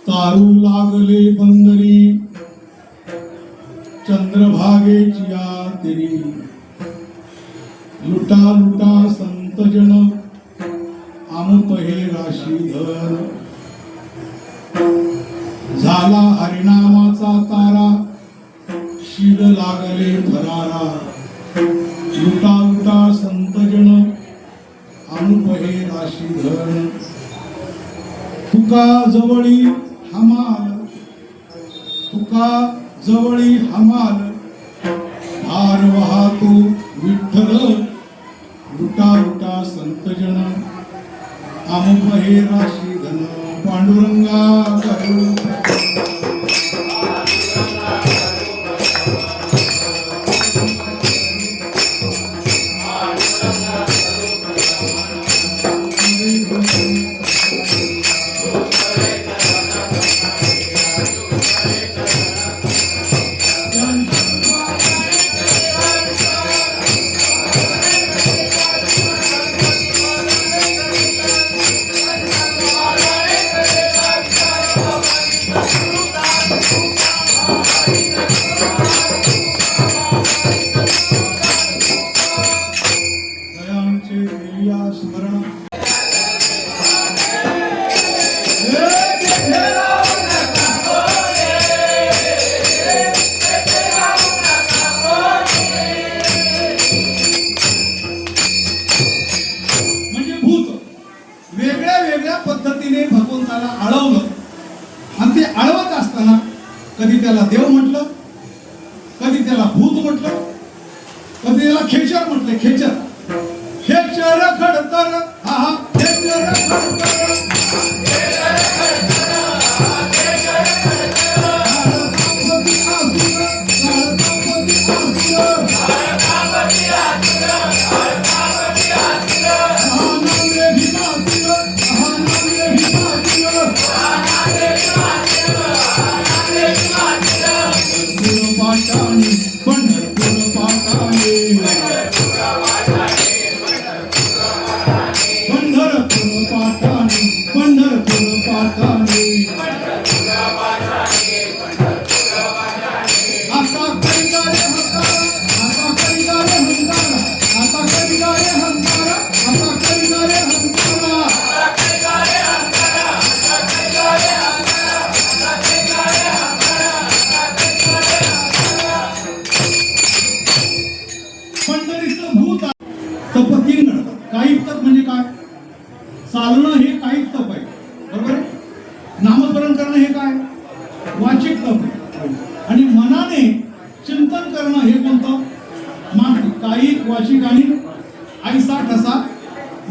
तारू लागले बंदरी चंद्रभागेची आतरी लुटा लुटा संतजन आमुत हे राशीधर झाला हरिनामाचा तारा शील लागले थरारा लुटा लुटा संतजन आमुत हे राशीधर तुका जवळी हमाल तुका जवळी हमाल भार वाहतो विठ्ठल लुटा लुटा संतजन आमुक हे राशीधन पांडुरंगा करुण पद्धतीने भगवंताला आळवलं आणि ते आळवत असताना कधी त्याला देव म्हटलं, कधी त्याला भूत म्हटलं, कधी त्याला खेचर म्हटलं. खेचर खेचर खडतर हा खेचर खडतर पंढरपूर पाटाने वाचिक आणि ऐसा ठसा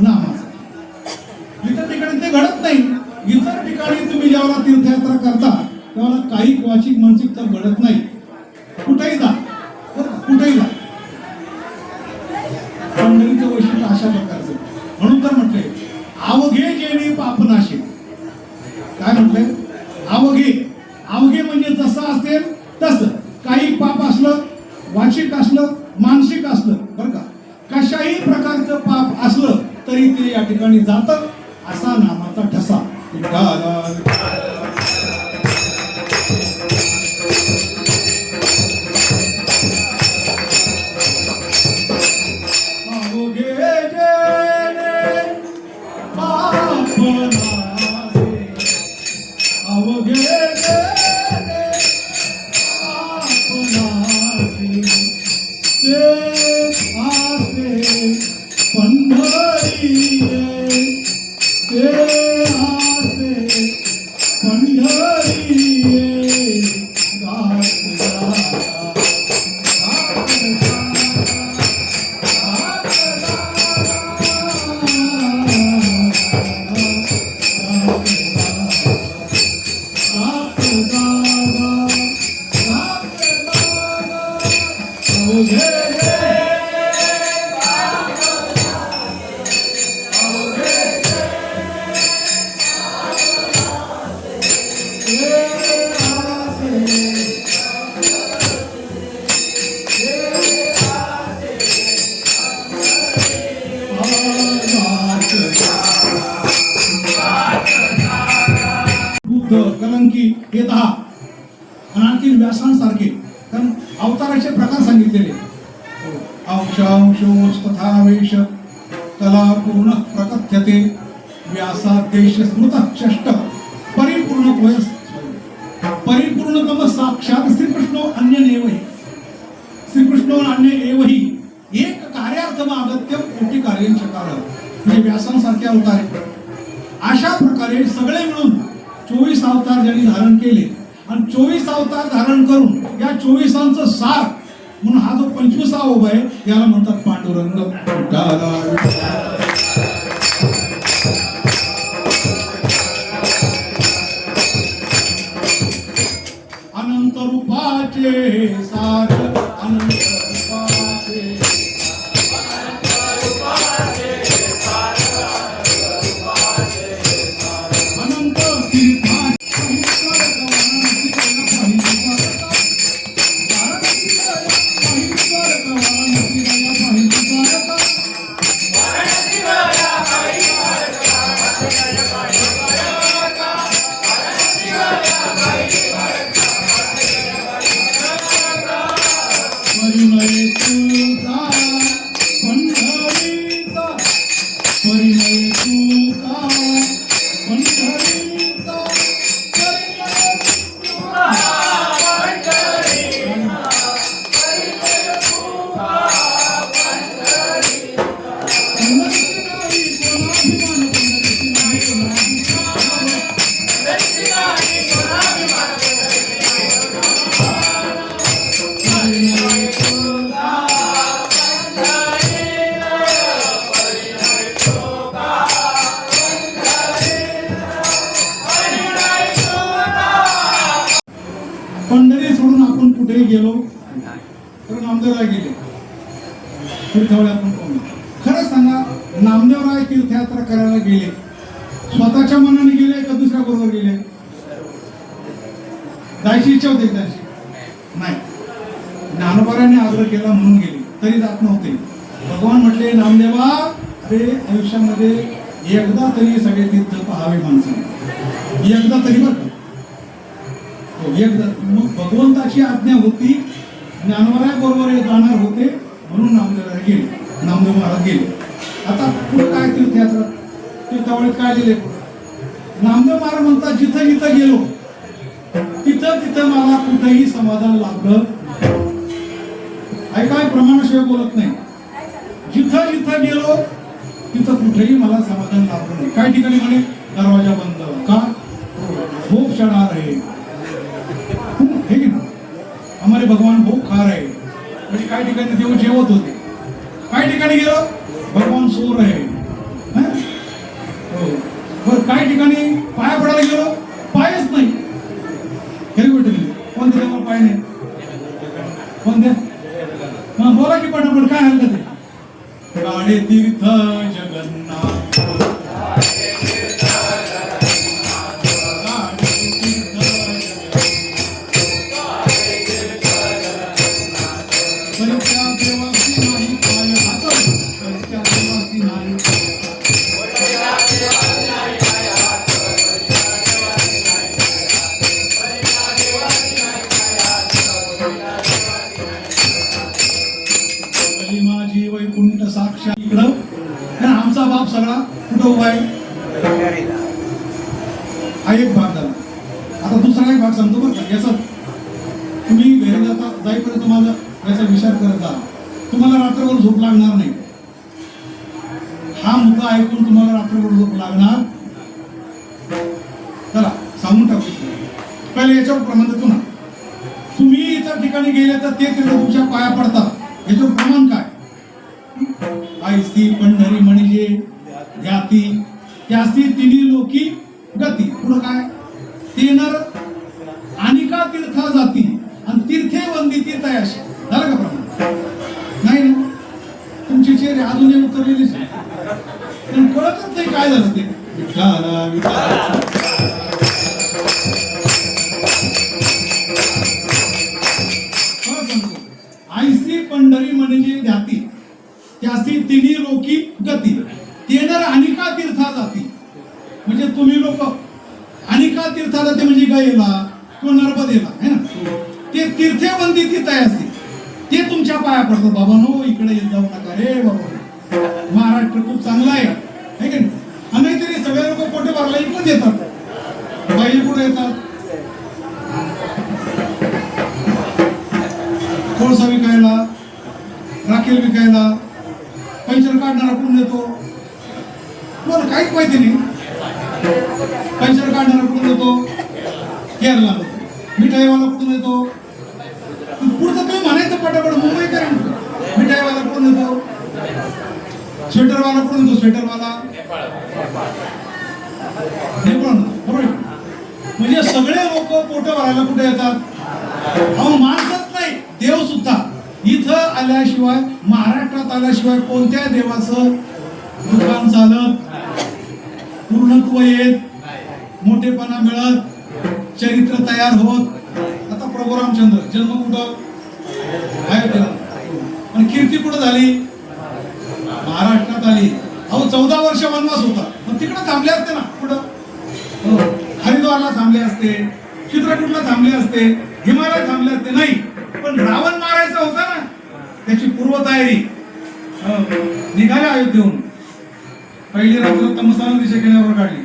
नामाचा. इतर ठिकाणी ते घडत नाही. इतर ठिकाणी तुम्ही जेव्हा तीर्थयात्रा करता तेव्हा काही वाचिक मानसिक तर घडत नाही. कुठेही जा, कुठेही जा. पंढरीचं वैशिष्ट्य अशा प्रकारचं. म्हणून तर म्हटलंय अवघे जेणे पापनाशे. काय म्हटलंय? अवघे. अवघे म्हणजे जसं असेल तसं. काही पाप असलं, वाचिक असलं, मानसिक असलं, बरं का, कशाही प्रकारचं पाप असलं तरी ते या ठिकाणी जातं. असा नामाचा ठसा. कलंकी हे 10 आणि आणखी व्यासांसारखे. कारण अवताराचे प्रकार सांगितलेले. अंशांशोष तथा वेश कला पूर्ण प्रकथ्यते व्यासादेश स्मृत षष्ट परिपूर्ण परिपूर्णतम साक्षात श्रीकृष्णो अन्य नेवही. श्रीकृष्णो अन्य एवही एक कार्यार्थम आगत्यम कोटी कार्यांचकार. म्हणजे व्यासांसारखे अवतार. अशा प्रकारे सगळे मिळून 24 अवतार ज्यांनी धारण केले आणि 24 अवतार धारण करून या 24 सार म्हणून हा जो 25वा उभा आहे याला म्हणतात पांडुरंग. अनंत रूपाचे सार अनंत रूपाचे पंढरी सोडून आपण कुठेही गेलो तर नामदेवराय गेले. खरं सांगा, नामदेवराय तीर्थयात्रा करायला गेले स्वतःच्या मनाने गेले का दुसऱ्या बरोबर गेले? जायची इच्छा होती त्याची नाही. ज्ञानोबाराने आग्रह केला म्हणून गेले, तरी जात नव्हते. भगवान म्हटले नामदेवा, अरे आयुष्यामध्ये एकदा तरी सगळे तीर्थ पाहावे माणसाने, एकदा तरी बरं. एकदा मग भगवंताची आज्ञा होती, ज्ञानोबाराय बरोबर जाणार होते म्हणून नामदेवराय गेले, नामदेव महाराज गेले. आता पुढे काय तीर्थयात्रा तीर्थावळीत काय लिहिले? नामदेव महाराज म्हणतात जिथं जिथं गेलो तिथं तिथं मला कुठेही समाधान लाभलं. ऐकाय प्रमाणाशिवाय बोलत नाही. जिथं जिथं गेलो तिथं कुठेही मला समाधान लाभलं नाही. काही ठिकाणी म्हणे दरवाजा बंद का, भूक चढ़ा रहे, हे की हमारे भगवान भूक खा रहे. म्हणजे काही ठिकाणी देव जेवत होते, काही काही ठिकाणी गेलो भगवान सोर आहे. हो. बरं काही ठिकाणी पाया पडायला गेलो पायच नाही. खरी गोष्ट नाही. कोणत्या देवाला पाय नाही? कोणत्या? मग बोला की पटापट काय हरकत आहे? काळे तीर्थ जगन्नाथ माझी वैकुंठ साक्षात इकडं आमचा बाप सगळा कुठं उभा आहे? हा एक भाग झाला. आता दुसरा एक भाग सांगतो बरं का. याचा तुम्ही घरी जाईपर्यंत माझा याचा विचार करत जा. तुम्हाला रात्रभर झोप लागणार नाही. हा मुद्दा ऐकून तुम्हाला रात्रभर झोप लागणार. चला सांगून टाकू. पहिले याच्यावर प्रमाण देतो ना. तुम्ही इतर ठिकाणी गेले तर ते तुमच्या पाया पडतात. याच्यावर प्रमाण काय? आईसी पंढरी म्हणजे ध्याती त्यासी तिन्ही लोकी गती. पुढं काय? तेनर अनिका तीर्था जाती आणि तीर्थे वंदिती तयाशी. झालं का प्रमाण? नाही ना. तुमचे चेहरे अजूनही उतरलेलेच पण कळतच नाही काय झालं ते. आईसी पंढरी म्हणजे ध्याती त्यासी तिन्ही लोकी गती तेनर अनिका तीर्था जाती. म्हणजे तुम्ही लोक अनिका तीर्था जाते म्हणजे गयेला किंवा नर्मदेला है ना. ते तीर्थे वंदिती तयासी ते तुमच्या पाया पडतात. बाबा नो इकडे येत जाऊ नका रे बाबा. महाराष्ट्र खूप चांगला आहे की नाही. आणि तरी सगळे लोक पोटे भरला इकडे येतात. बाई कुठे येतात? कोळसा विकायला, राखेल विकायला. पंचर काढणारा कोण देतो? मला काहीच माहिती नाही. पंचर काढणारा कोण देतो? केरला. मिठाईवाला कुठून येतो? पुढचं तुम्ही म्हणायचं पटापट. मुंबईकर मिठाईवाला कोण देतो? स्वेटरवाला कुठून येतो? स्वेटरवाला नेपाळ. बरोबर. म्हणजे सगळे लोक पोट भरायला कुठे येतात? अहो माणसंच नाही देव सुद्धा इथं आल्याशिवाय, महाराष्ट्रात आल्याशिवाय कोणत्या देवाचं दुकान चालत, पूर्णत्व येत, मोठेपणा मिळत, चरित्र तयार होत. आता प्रभू रामचंद्र जन्म कुठं? अयोध्येला. पण कीर्ती कुठं झाली? महाराष्ट्रात आली. अहो 14 वर्ष वनवास होता. मग तिकडे थांबले असते ना. कुठं? हरिद्वारला थांबले असते, चित्रकूटला थांबले असते, हिमालयात थांबले असते. नाही, पण रावण मारायचा होता ना, त्याची पूर्वतयारी. निघाले अयोध्येहून. पहिली रात्र तमसा नदीच्या किनाऱ्यावर काढली.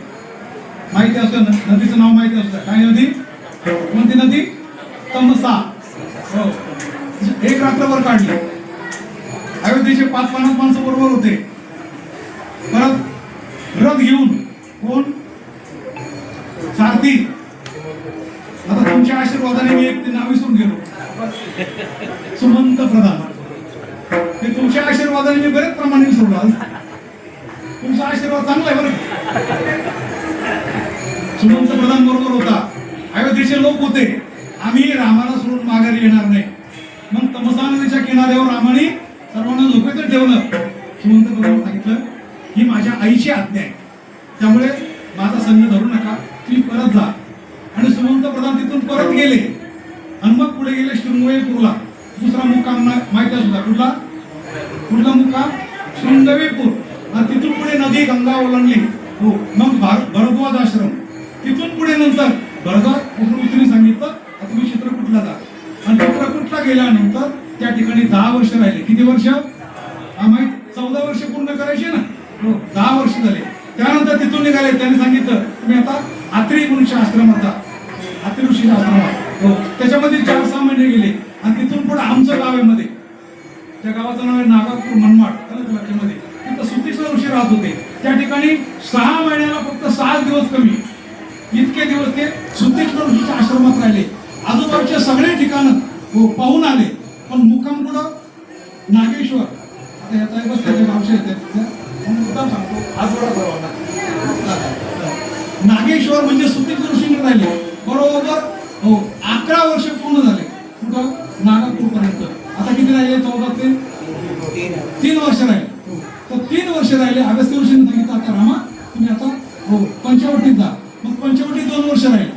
माहिती असतं नदीचं नाव माहिती असतं. काय नदी? कोणती नदी? तमसा. एक रात्रभर काढली. अयोध्येचे 5-50 माणसं बरोबर होते. परत रथ घेऊन कोण? सारथी. आता तुमच्या आशीर्वादाने मी एक नाव विसरून गेलो. सुमंत प्रधान. ते तुमच्या आशीर्वादाने मी बरेच प्रमाणे विसरलो. तुमचा आशीर्वाद चांगला आहे बरं. सुमंत प्रधान बरोबर होता. अयोध्येचे लोक होते. आम्ही रामाला सोडून माघारी येणार नाही. मग तमसा नदीच्या किनाऱ्यावर रामाने सर्वांना झोपेतच ठेवलं. सुमंत प्रधान सांगितलं ही माझ्या आईची आज्ञा आहे, त्यामुळे माझा संघ धरू नका, तुम्ही परत जा. आणि सुमंत प्रधान तिथून परत गेले आणि मग पुढे गेले शृंगवेपूरला. दुसरा मुक्काम माहिती असू द्या. कुठला मुक्काम? शृंगवेपूर. आणि तिथून पुढे नदी गंगा ओलांडली. हो. मग भरद्वाज आश्रम. तिथून पुढे नंतर भरद्वाज ऋषींनी सांगितलं तुम्ही चित्रकूटला जा. आणि चित्रकूटला गेल्यानंतर त्या ठिकाणी 10 वर्ष राहिले. किती वर्ष? माहित 14 वर्ष पूर्ण करायचे ना. हो. 10 वर्ष झाले. त्यानंतर तिथून निघाले. त्यांनी सांगितलं तुम्ही आता आत्री ऋषी आश्रमात जा. आत्री ऋषी आश्रमात. हो. त्याच्यामध्ये 4-6 महिने गेले. आणि तिथून पुढे आमचं गाव आहे मध्ये. त्या गावाचं नाव आहे नागापूर मनमाड. मध्ये तिथं सुतीश्वर ऋषी राहत होते. त्या ठिकाणी 6 महिन्याला फक्त 7 दिवस कमी इतके दिवस ते सुतीश्वर ऋषीच्या आश्रमात राहिले. आजूबाजूचे सगळे ठिकाण पाहून आले. पण मुक्काम कुठं? नागेश्वर. वाजता येत आहे बस त्याच्या गावच्या येतात मुद्दाम सांगतो आज बरोबर सर्वांना नागेश्वर म्हणजे सुपीक ऋषींकडे राहिले बरोबर हो 11 वर्ष पूर्ण झाले कुठं नागपूर पर्यंत आता किती राहिले 14 ते 3 वर्ष राहिले तर 3 वर्ष राहिले अगस्त्य ऋषींनी सांगितलं आता रामा तुम्ही आता हो पंचवटीत जा मग पंचवटीत 2 वर्ष राहिले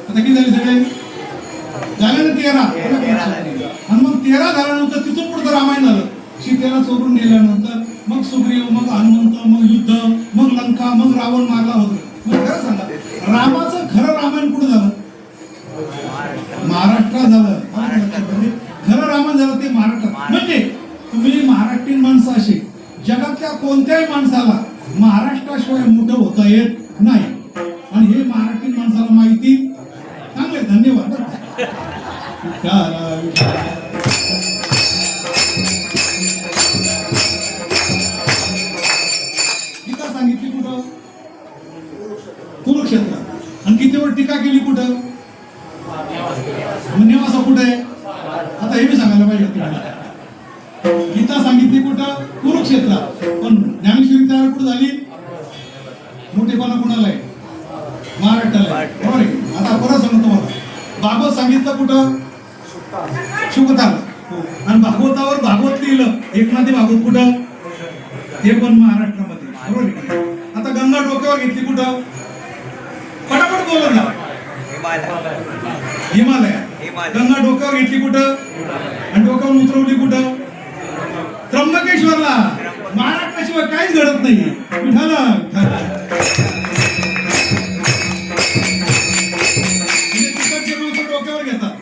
आता किती झाले सगळे झाले ना 13 आणि मग 13 झाल्यानंतर तिथून पुढचं रामायण झालं सीतेला चोरून नेल्यानंतर मग सुग्रीव मग हनुमंत मग युद्ध मग लंका मग रावण मारला होता मग खरं सांगा रामाचं खरं रामायण कुठं झालं महाराष्ट्रात झालं खरं रामायण झालं ते महाराष्ट्रात म्हणजे तुम्ही महाराष्ट्रीयन माणसं अशी जगातल्या कोणत्याही माणसाला महाराष्ट्राशिवाय मोठं होता येत नाही आणि हे महाराष्ट्रीयन माणसाला माहिती चांगले धन्यवाद टीका सांगितली कुठं कुरुक्षेत्रात आणि किती वेळ टीका केली कुठं नेवासा कुठे आहे आता हे मी सांगायला पाहिजे गीता सांगितली कुठं कुरुक्षेत्रात पण ज्ञानेश्वरी तयार कुठं झाली मोठेपणा कुणाला आहे महाराष्ट्राला आहे बरोबर आहे आता परत सांगतो तुम्हाला भागवत सांगितलं कुठं शुकताला आणि भागवतावर भागवत लिहिलं एकनाथी भागवत कुठं ते पण महाराष्ट्रामध्ये बरोबर आहे आता गंगा डोक्यावर घेतली कुठं पटापट बोलत ना हिमालय गंगा डोक्यावर घेतली कुठं आणि डोक्यावर उतरवली कुठं त्र्यंबकेश्वरला महाराष्ट्राशिवाय काहीच घडत नाही तिकडचे माणसं डोक्यावर घेतात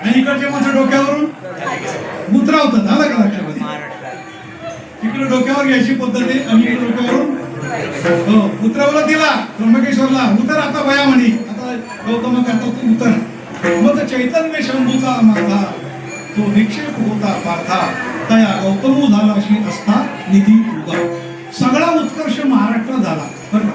आणि इकडचे माणसं डोक्यावरून उतरावतात आलं का लक्षामध्ये तिकडे डोक्यावर घ्यायची पद्धत आहे आणि इकडे डोक्यावरून हो उतरवला दिला त्र्यंबकेश्वरला उतर आता बया म्हणी आता गौतम करतो उतर मग चैतन्य शंभूचा माझा तो निक्षेप होता पार्था तया गौतम झाला अशी असता निधी उगा सगळा उत्कर्ष महाराष्ट्र झाला बरं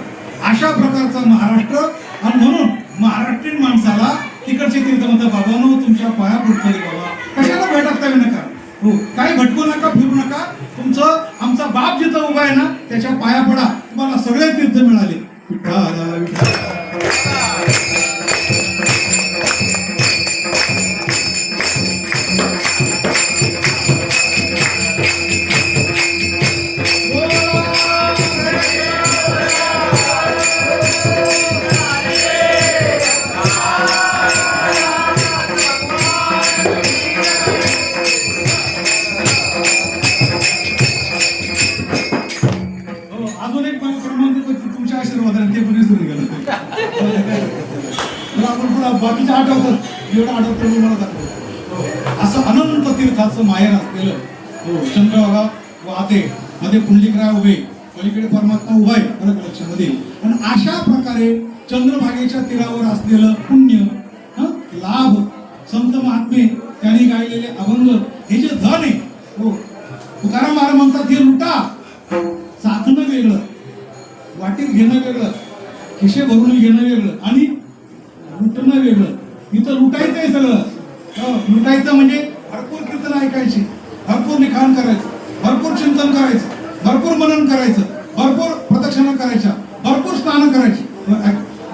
अशा प्रकारचा महाराष्ट्र आणि म्हणून महाराष्ट्रीयन माणसाला तिकडचे तीर्थ म्हणतात बाबांनो तुमच्या पाया पडतो रे बाबा कशाला भेटत नका हो काही भटकू नका फिरू नका तुमचं आमचा बाप जिथं उभा आहे ना त्याच्या पाया पडा तुम्हाला सगळे तीर्थ मिळाले अजून एक तुमच्या आशीर्वादाने ते पण विसरून गेलं आपण पुन्हा बाकीच्या आठवतात एवढं आठवतं मला दाखवतो असं अनंत तीर्थाचं माहेर असलेलं हो चंद्रभागा वाहते मध्ये पुंडलिकराय उभे पलीकडे परमात्मा उभा आहे परत लक्षामध्ये आणि अशा प्रकारे चंद्रभागेच्या तीरावर असलेलं पुण्य लाभ संत महात्मे त्यांनी गायलेले अभंग हे जे धन आहे हो तुकाराम महाराज म्हणतात हे लुटा चाकणं वेगळं वाटीत घेणं वेगळं खिशे भरून घेणं वेगळं आणि लुटणं वेगळं इथं लुटायचं आहे सगळं लुटायचं म्हणजे भरपूर कीर्तन ऐकायची भरपूर लिखाण करायचं भरपूर चिंतन करायचं भरपूर मनन करायचं भरपूर प्रदक्षिणा करायच्या भरपूर स्नान करायची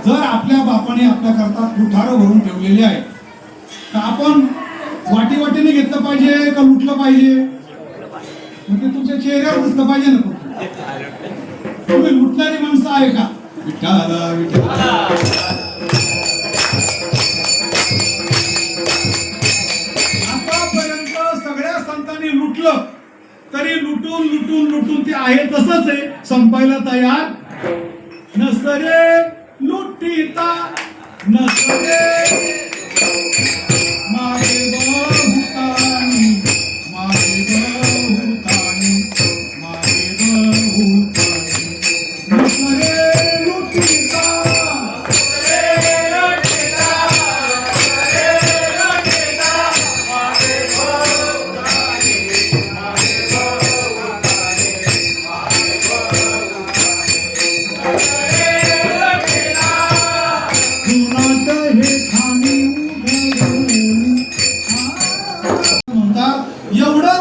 जर आपल्या बापाने आपल्या करता लुठारं भरून ठेवलेले आहे तर आपण वाटी वाटीने घेतलं पाहिजे का लुटलं पाहिजे म्हणजे तुमच्या चेहऱ्यावर दिसलं पाहिजे ना तुम्ही लुटणारी माणसं आहे का विठ्ठला विठ्ठला आतापर्यंत सगळ्या संतांनी लुटलं तरी लुटून लुटून लुटून ते आहे तसंच आहे संपायला तयार नसरे लुटीता नसरे मागे बहुतानी मागे बहुतानी मागे बहुतानी नसरे लुटीता एवढं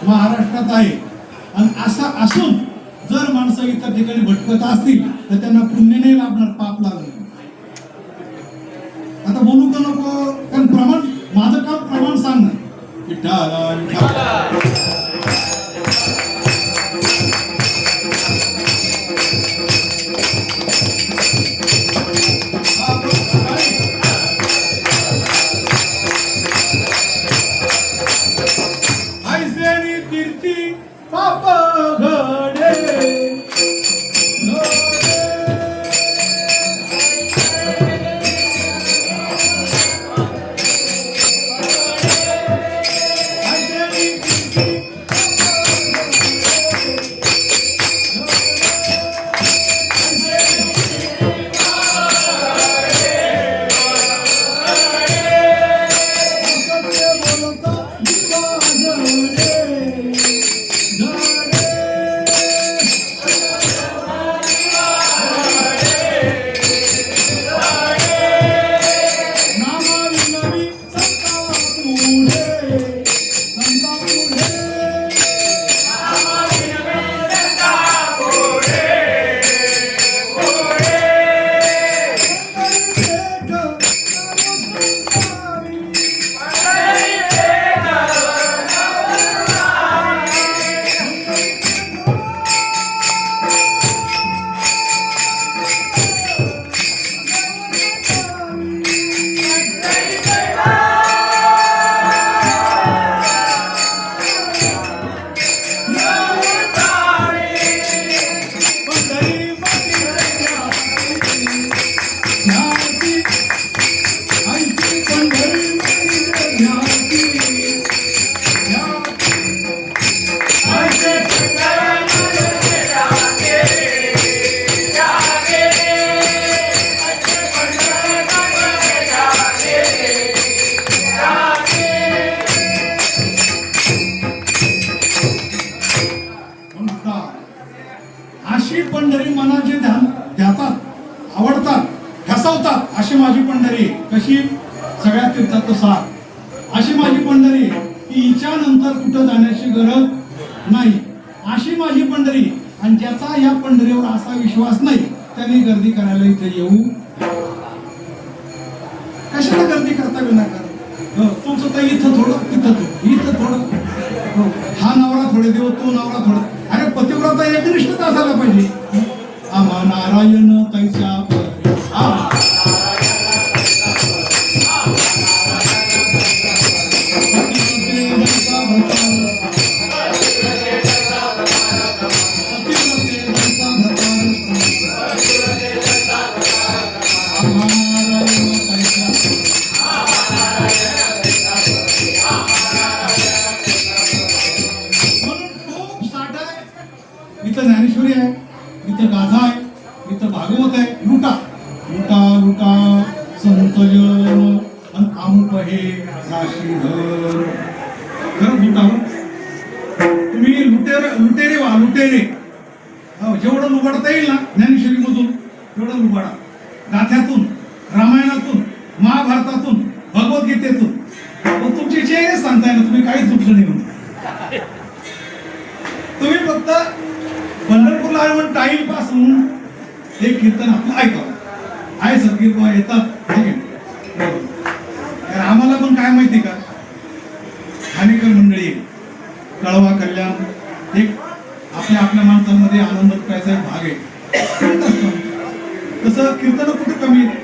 महाराष्ट्रात आहे. आणि असं असून जर माणसं इतर ठिकाणी भटकत असतील तर त्यांना पुण्य नाही लाभणार, पाप लागणार. आता बोलू का नको, कारण प्रमाण माझं काम प्रमाण सांगणं. विठ्ठला विठ्ठला पंढरी मनाचे ध्यान देतात, आवडतात, ठसवतात अशी माझी पंढरी. कशी? सगळ्या तीर्थाचं सार अशी माझी पंढरी की हिच्या नंतर कुठं जाण्याची गरज नाही अशी माझी पंढरी. आणि ज्याचा या पंढरीवर असा विश्वास नाही त्यांनी गर्दी करायला इथे येऊ. कशाला गर्दी करता विनाकारण? तुमचं तर इथं थोडं तिथं थोडं इथं थोडं, हा नवरा थोडे दिवस तो नवरा थोडं. अरे पतिव्रता एकनिष्ठता असायला पाहिजे. आम्हा नारायण तैसा इथं ज्ञानेश्वरी आहे, इथं गाथा आहे, इथं भागवत आहे. लुटा लुटा लुटा संतजन आणि अमुक हे राशीधर. खरं लुटावं तुम्ही लुटेरे व्हा, लुटेरे. जेवढं लुबाडता येईल ना ज्ञानेश्वरी मधून तेवढं लुबाडा. गाथ्यातून, रामायणातून, महाभारतातून, भगवद्गीतेतून. पण तुमची जे सांगताय ना तुम्ही काहीच चुकलं नाही म्हणून. तुम्ही फक्त पंढरपूरला आहे म्हणून टाइमपास म्हणून हे कीर्तन आपलं ऐकावं. आहे सदगीर बाबा येतात, तर आम्हाला पण काय माहिती का, खानेकर मंडळी, कळवा, कल्याण, एक आपल्या आपल्या माणसांमध्ये आनंद लुटायचा एक भाग आहे. तसं कीर्तन कुठे कमी आहे?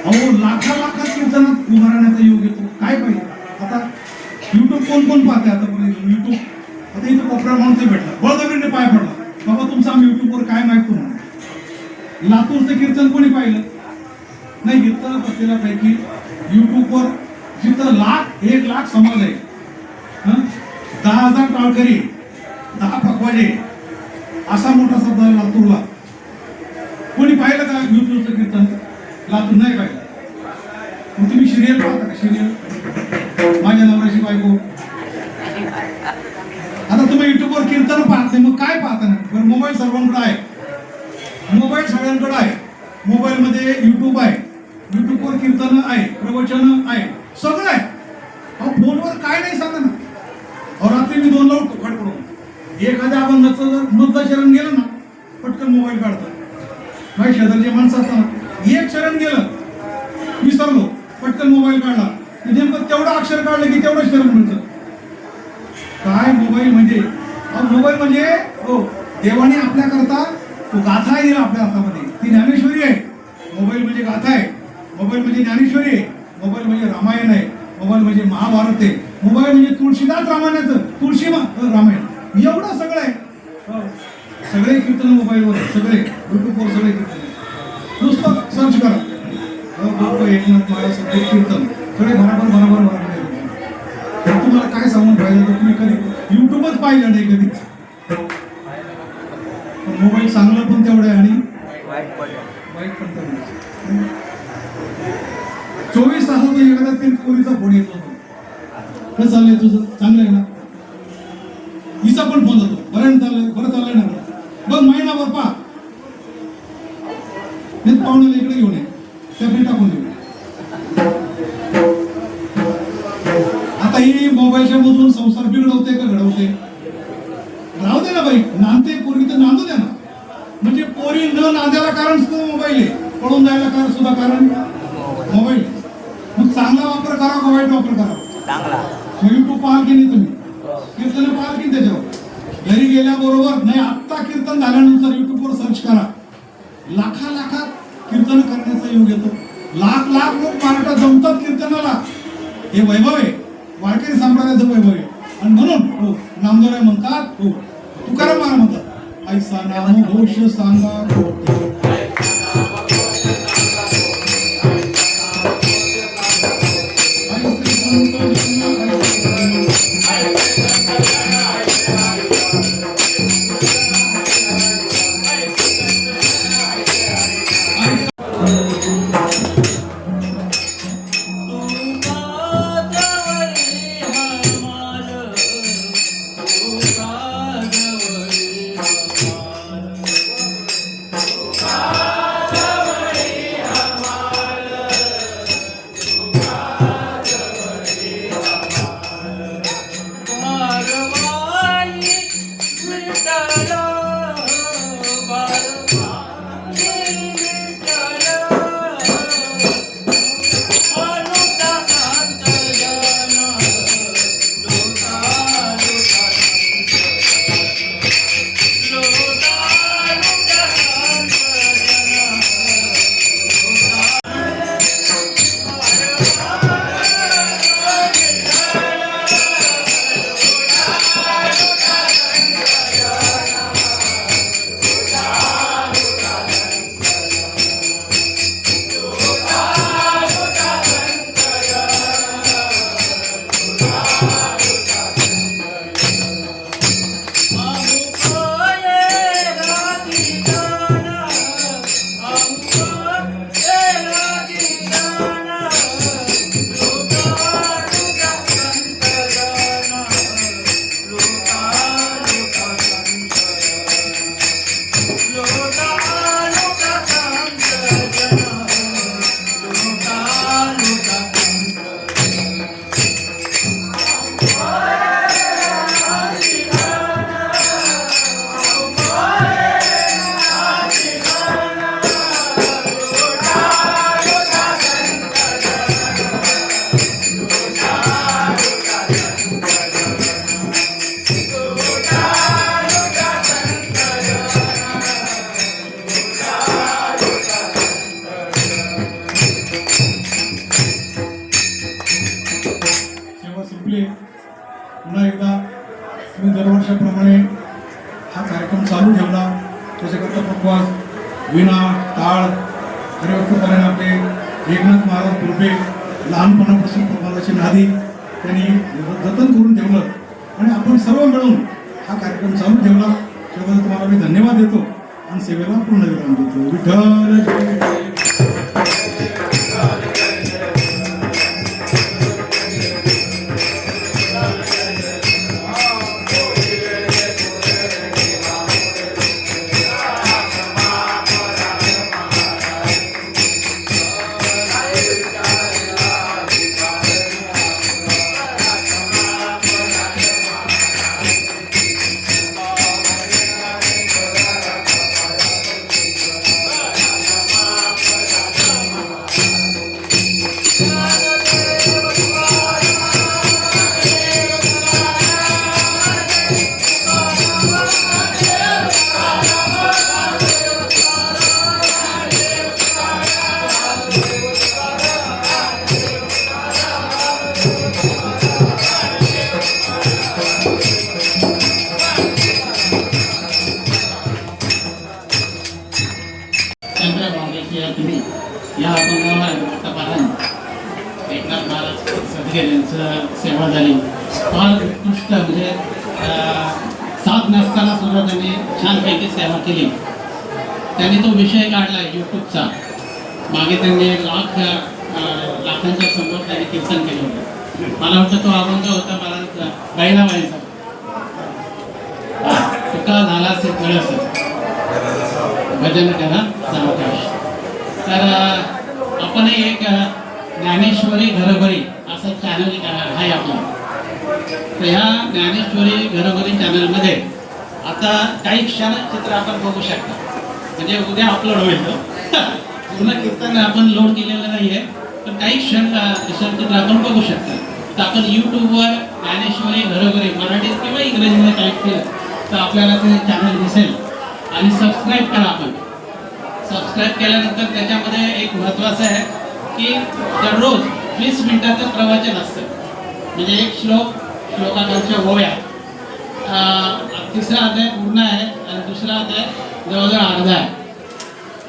अहो लाखात कीर्तनात उभारण्याचा योग येतो. काय पाहिजे? आता युट्यूब कोण पाहते? आता युट्यूब आता इथं कोपरा माणूस भेटला, बळजबरीने पाय पडला, बाबा तुमचं आम्ही युट्यूबवर काय माहिती म्हणून. लातूरचं कीर्तन कोणी पाहिलं नाही? कीर्तन बसलेल्या पैकी युट्यूबवर जिथं 1,00,000 समाज आहे, 10,000 टाळकरी, 10 पखवाजे, असा मोठा शब्द लातूरला. कोणी पाहिलं का युट्यूबचं कीर्तन? लातूर नाही पाहिलं. मग तुम्ही सिरियल पाहता का? सिरियल माझ्या नवऱ्याची बायको. आता तुम्ही युट्यूबवर कीर्तन पाहते, मग काय पाहता ना? मोबाईल सर्वांकडे आहे, मोबाईल सगळ्यांकडे आहे. मोबाईल मध्ये युट्यूब आहे, युट्यूबवर कीर्तन आहे, प्रवचन आहे, सगळं आहे. अहो फोनवर काय नाही सांगा ना. अहो रात्री मी 2ला उठतो वाट पडून. एखाद्या अभंगाचं जर मधलं शरण गेलं ना पटकन मोबाईल काढतात. माझ्या शेजारचे माणसं असताना एक शरण गेलं विसरलो पटकन मोबाईल काढला नेमकं तेवढं अक्षर काढलं की तेवढं शरण मिळतं. काय मोबाईल म्हणजे मोबाईल म्हणजे हो देवाने आपल्याकरता तो गाथा आहे दिला आपल्या हातामध्ये. ती ज्ञानेश्वरी आहे. मोबाईल म्हणजे गाथा आहे. मोबाईल म्हणजे ज्ञानेश्वरी आहे. मोबाईल म्हणजे रामायण आहे. मोबाईल म्हणजे महाभारत आहे. मोबाईल म्हणजे तुळशीदास रामायणाचं रामायण एवढं सगळं आहे. सगळे कीर्तन मोबाईलवर सगळे युट्यूबवर सगळे कीर्तन नुसतं सर्च करा एकनाथ महाराज कीर्तन सगळे बरोबर तुम्हाला काय सांगून पाहिजे तर तुम्ही कधी युट्यूबच पाहिलं नाही कधीच. मोबाईल चांगलं पण तेवढं आहे आणि वाईट पण तेवढं. 24 तासात एखाद्या पोरीचा फोन येत होतो. कसं चाललंय तुझं चांगलं आहे ना. हिचा पण फोन जातो बरं चाललंय ना बघ महिनाभर पहा पाहुण्याला इकडे घेऊन ये त्या टाकून देऊ. आता ही मोबाईलच्या मधून संसार बिघडवते का घडवते. राहू दे ना बाई नांदते पोरी तर नांदू द्या ना. म्हणजे पोरी न नांदायला कारण सुद्धा मोबाईल आहे. पळून जायला कारण सुद्धा कारण मोबाईल. मग चांगला वापर करा का वाईट वापर करा. युट्यूब पाहाल की नाही तुम्ही कीर्तन पाहाल की त्याच्यावर घरी गेल्याबरोबर नाही आत्ता कीर्तन झाल्यानंतर युट्यूबवर सर्च करा. लाखात कीर्तन करण्याचा योग येतो. लाख लोक महाराष्ट्रात जमतात कीर्तनाला. हे वैभव आहे वारकरी संप्रदायाचं वैभव आहे. आणि म्हणून हो नामदेव म्हणतात हो तुकाराम महाराज म्हणतात ऐसा नाम घोष सांगा दरवर्षाप्रमाणे हा कार्यक्रम चालू ठेवला. त्याच्याकरता उपवास विणा टाळ हरिभक्तपरायण आपले एकनाथ महाराज कृपे लहानपणापासून प्रभाताचे नादी त्यांनी जतन करून ठेवलं आणि आपण सर्व मिळून हा कार्यक्रम चालू ठेवला. त्याबद्दल तुम्हाला मी धन्यवाद देतो आणि सेवेला पूर्ण विराम देतो. विठ्ठल या अभंगावर भक्तपालन एकनाथ महाराज सदगीर यांचं सेवा झाली. फार उत्कृष्ट म्हणजे साथ नसताना सुद्धा त्यांनी छानपैकी सेवा केली. त्यांनी तो विषय काढला यूट्यूबचा. मागे त्यांनी लाखांच्या समोर त्यांनी कीर्तन केलं होतं. मला वाटतं तो अभंग होता मला बहिणाबाईंचा. तुका झाला असेल कळस भजन करा सावकाश. तर आपणही एक ज्ञानेश्वरी घरोघरी असं चॅनल आहे आपलं. तर ह्या ज्ञानेश्वरी घरोघरी चॅनलमध्ये आता काही क्षणचित्र आपण बघू शकता. म्हणजे उद्या अपलोड होईल. पूर्ण कीर्तन आपण लोड केलेलं नाही आहे, पण काही क्षणचित्र आपण बघू शकता. तर आपण यूट्यूबवर ज्ञानेश्वरी घरोघरी मराठीत किंवा इंग्रजीमध्ये टाईप केलं तर आपल्याला ते चॅनल दिसेल. आणि सबस्क्राईब करा. आपण सबस्क्राईब केल्यानंतर त्याच्यामध्ये एक महत्त्वाचं आहे की दररोज 20 मिनिटाचं प्रवचन असतं. म्हणजे एक श्लोकाच्या ओव्या. तिसरा अध्याय पूर्ण आहे आणि दुसरा अध्याय जवळजवळ अर्धा आहे.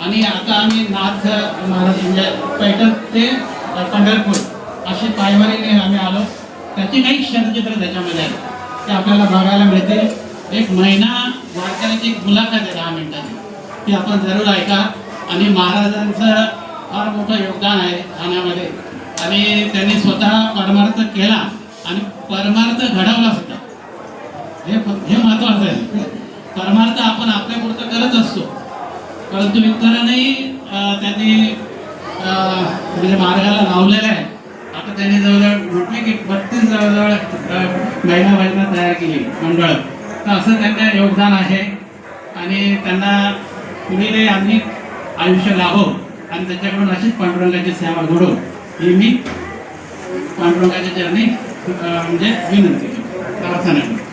आणि आता आम्ही नाथ महाराज म्हणजे पैठण ते पंढरपूर अशी पायवारीने आम्ही आलो. त्याची काही क्षणचित्र त्याच्यामध्ये आहेत ते आपल्याला बघायला मिळते. एक महिना वारकऱ्याची एक मुलाखत आहे 10 मिनिटांची. ती आपण जरूर ऐका. आणि महाराजांचं फार मोठं योगदान आहे ठाण्यामध्ये. आणि त्यांनी स्वतः परमार्थ केला आणि परमार्थ घडवला सुद्धा. हे महत्वाचं आहे. परमार्थ आपण आपल्यापुरतं करत असतो, परंतु इतरांनाही त्यांनी म्हणजे मार्गाला लावलेलं आहे. आता त्यांनी जवळजवळ म्हटले की 32 जवळजवळ महिला तयार केली मंडळ. तर असं त्यांचं योगदान आहे. आणि त्यांना पुढे आम्ही आयुष्य लाभो आणि त्याच्याकडून अशीच पांडुरंगाची सेवा घडो ही मी पांडुरंगाच्या चरणी म्हणजे विनंती करतो, प्रार्थना करतो.